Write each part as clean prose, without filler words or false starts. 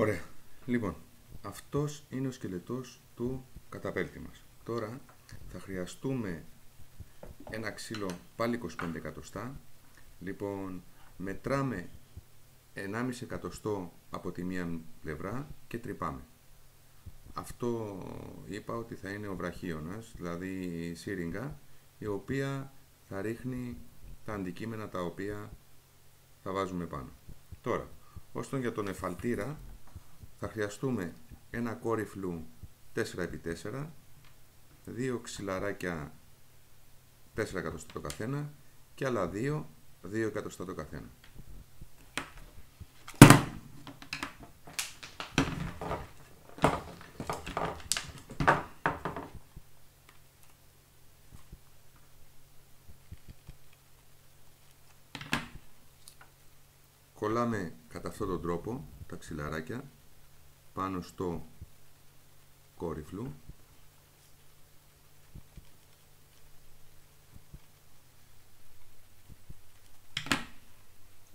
Ωραία. Λοιπόν, αυτός είναι ο σκελετός του καταπέλτη μας. Τώρα θα χρειαστούμε ένα ξύλο πάλι 25 εκατοστά. Λοιπόν, μετράμε 1,5 εκατοστό από τη μία πλευρά και τρυπάμε. Αυτό είπα ότι θα είναι ο βραχίωνας, δηλαδή η σύριγγα, η οποία θα ρίχνει τα αντικείμενα τα οποία θα βάζουμε πάνω. Τώρα, ώστε για τον εφαλτήρα θα χρειαστούμε ένα κόρυφλου 4x4, δύο ξυλαράκια 4 εκατοστά το καθένα και άλλα 2 εκατοστά το καθένα. Κολλάμε κατά αυτόν τον τρόπο τα ξυλαράκια πάνω στο κόρυφλου.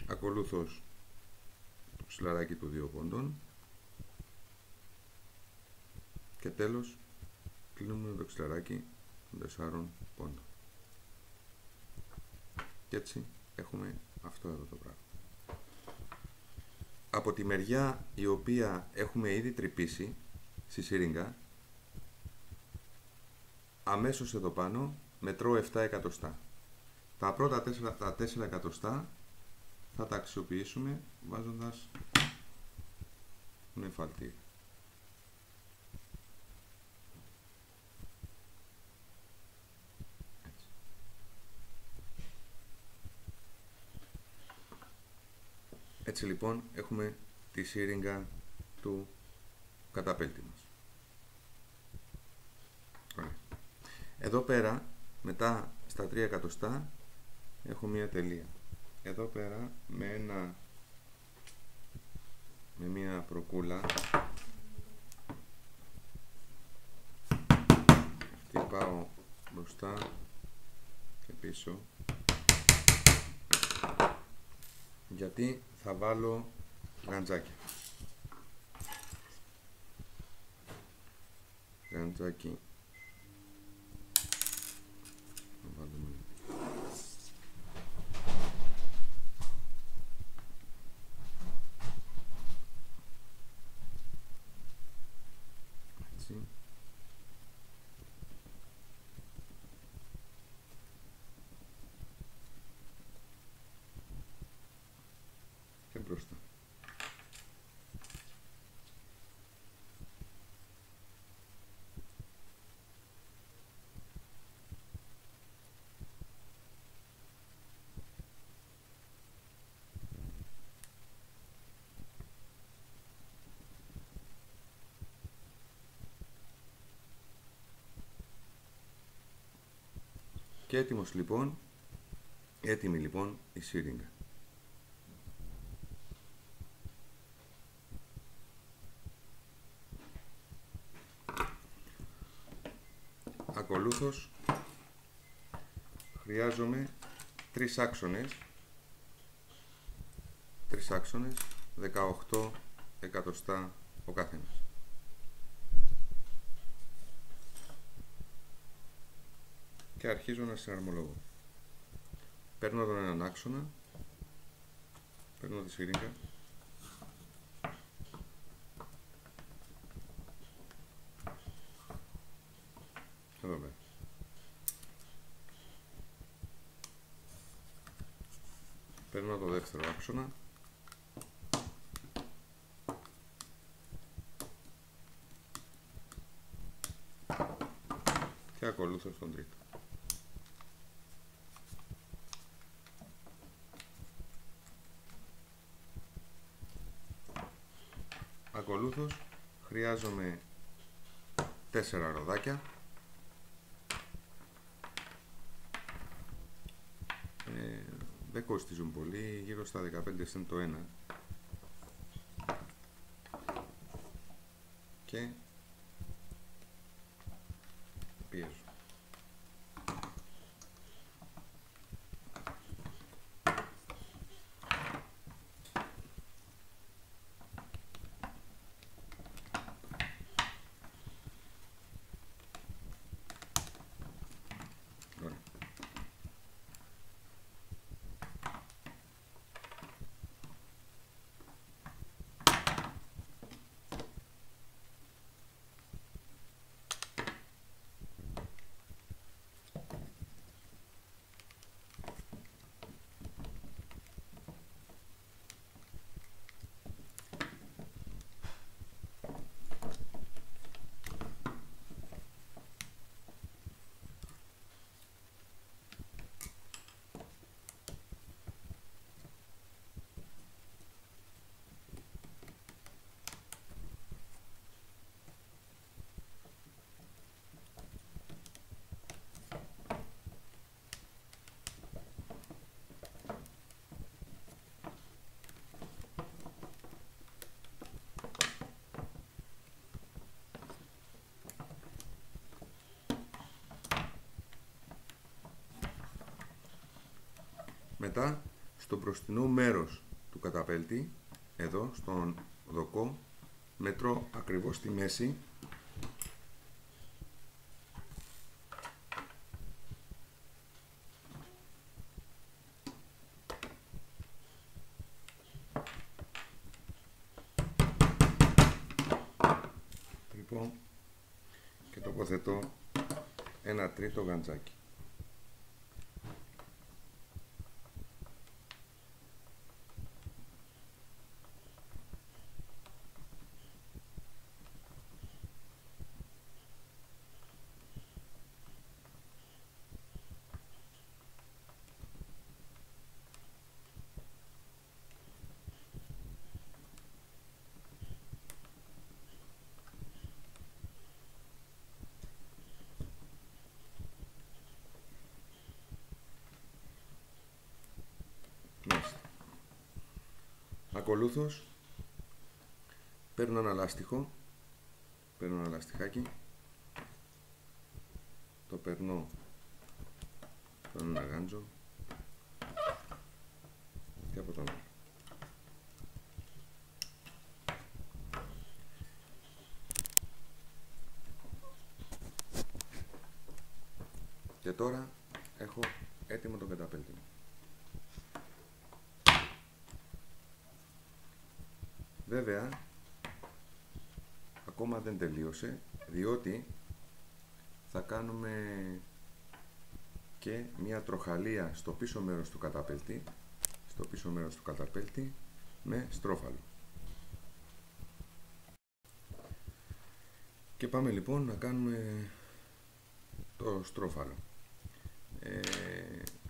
Ακολούθως το ξυλαράκι του 2 πόντων και τέλος κλείνουμε το ξυλαράκι των 4 πόντων. Και έτσι έχουμε αυτό εδώ το πράγμα. Από τη μεριά η οποία έχουμε ήδη τρυπήσει στη σύριγγα, αμέσως εδώ πάνω μετρώ 7 εκατοστά. Τα πρώτα 4 εκατοστά θα τα αξιοποιήσουμε βάζοντας τον εφαλτήρα. Έτσι λοιπόν έχουμε τη σύριγγα του καταπέλτη μας. Ωραία. Εδώ πέρα, μετά στα 3 εκατοστά, έχω μία τελεία. Εδώ πέρα με μία προκούλα χτυπάω μπροστά και πίσω, γιατί θα βάλω γαντζάκι. Γαντζάκι. Θα βάλουμε. Έτσι. Και μπροστά. Και έτοιμη λοιπόν η σύριγγα. Ακολούθως χρειάζομαι 3 άξονες 18 εκατοστά ο καθένας. Και αρχίζω να συναρμολογώ. Παίρνω τον έναν άξονα, παίρνω τη σύριγγα, εδώ πέρα. Παίρνω το δεύτερο άξονα και ακολούθω στον τρίτο. Ακολούθως χρειάζομαι 4 ροδάκια, δεν κοστίζουν πολύ, γύρω στα 15 cent το ένα, και πιέζω. Μετά στο μπροστινό μέρος του καταπέλτη, εδώ στον δοκό, μετρώ ακριβώς τη μέση και τοποθετώ ένα τρίτο γαντζάκι. Ακολούθως παίρνω ένα λάστιχο, παίρνω ένα λαστιχάκι, το περνώ στον ένα γάντζο και από τον άλλο. Και τώρα έχω έτοιμο το καταπέλτη μου. Βέβαια, ακόμα δεν τελείωσε, διότι θα κάνουμε και μία τροχαλία στο πίσω μέρος του καταπέλτη, με στρόφαλο. Και πάμε λοιπόν να κάνουμε το στρόφαλο.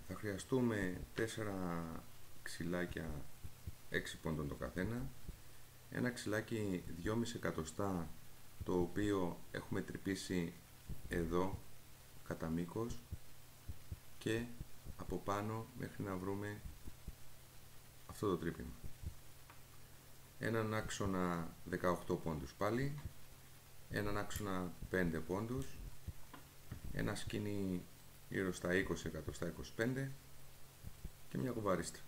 Θα χρειαστούμε 4 ξυλάκια 6 πόντων το καθένα, ένα ξυλάκι 2,5 εκατοστά, το οποίο έχουμε τρυπήσει εδώ κατά μήκος και από πάνω μέχρι να βρούμε αυτό το τρύπημα. Έναν άξονα 18 πόντους πάλι, έναν άξονα 5 πόντους, ένα σκοινί γύρω στα 20 εκατοστά 25 και μια κουβαρίστρα.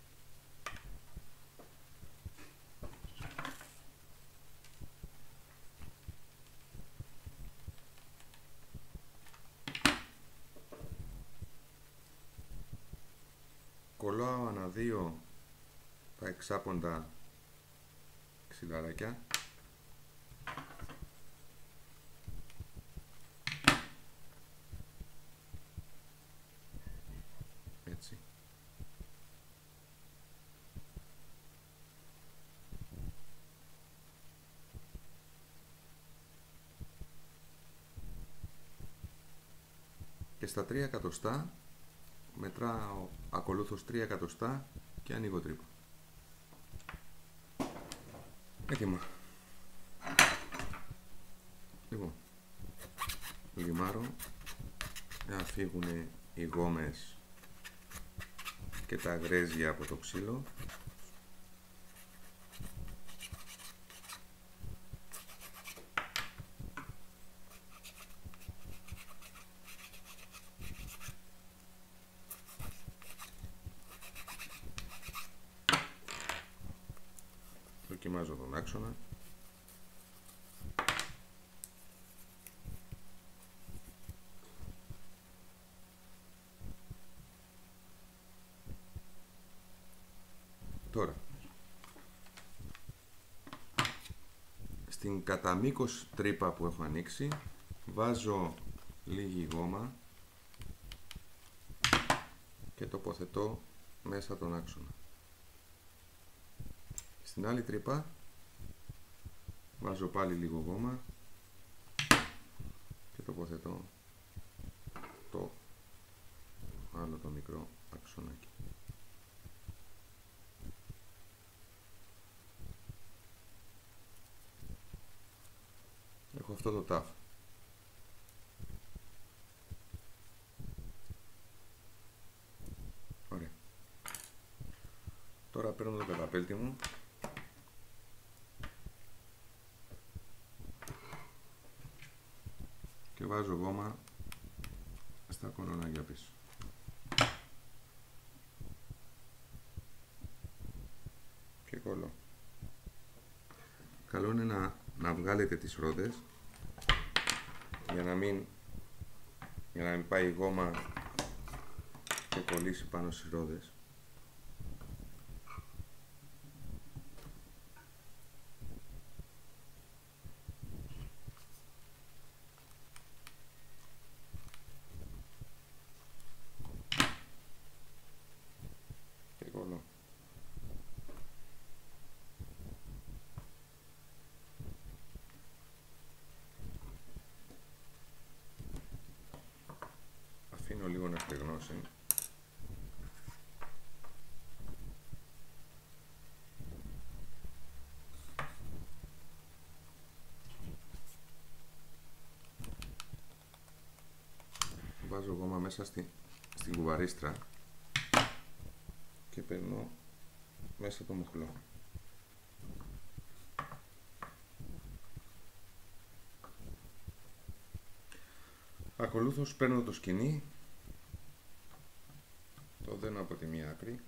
Κολλάω ανά δύο τα εξάποντα ξυλαράκια έτσι. Και στα 3 εκατοστά μετράω ακολούθως 3 εκατοστά και ανοίγω τρύπα. Έτοιμα. Λοιπόν, λιμάρω να φύγουν οι γόμες και τα γρέζια από το ξύλο. Δοκιμάζω τον άξονα. Τώρα, στην κατά μήκος τρύπα που έχω ανοίξει, βάζω λίγη γόμα και τοποθετώ μέσα τον άξονα. Στην άλλη τρύπα βάζω πάλι λίγο γόμα και τοποθετώ το άλλο το μικρό αξονάκι. Έχω αυτό το τάφ. Ωραία. Τώρα παίρνω το καταπέλτη μου και βάζω γόμα στα κολονάκια πίσω. καλό είναι να βγάλετε τις ρόδες για να μην πάει η γόμα και κολλήσει πάνω στις ρόδες. Και κολλώ. Αφήνω λίγο να στεγνώσει. Βάζω γόμα μέσα στην κουβαρίστρα και περνώ μέσα το μοχλό. Ακολούθως παίρνω το σκοινί, το δένω από τη μία άκρη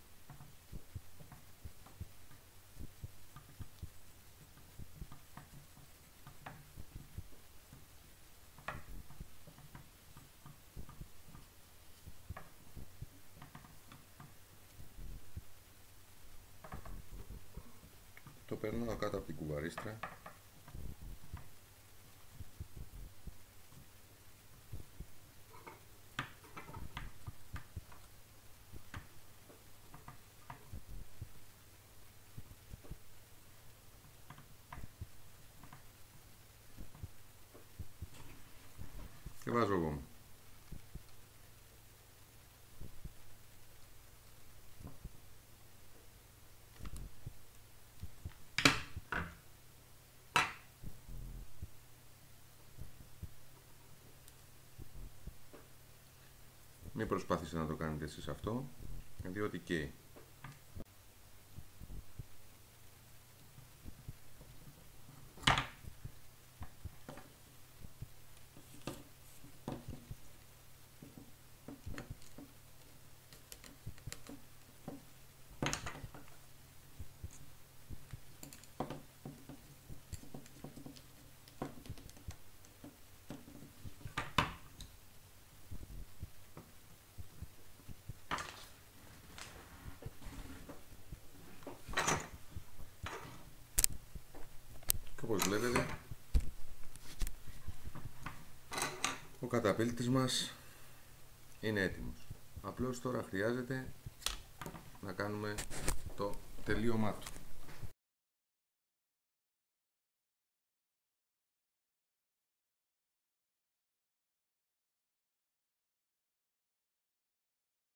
το περνάω κάτω από την κουβαρίστρα και βάζω γόμα. Μην προσπάθησετε να το κάνετε εσείς αυτό, διότι καίει. Και όπως βλέπετε, ο καταπέλτης μας είναι έτοιμος. Απλώς τώρα χρειάζεται να κάνουμε το τελείωμά του.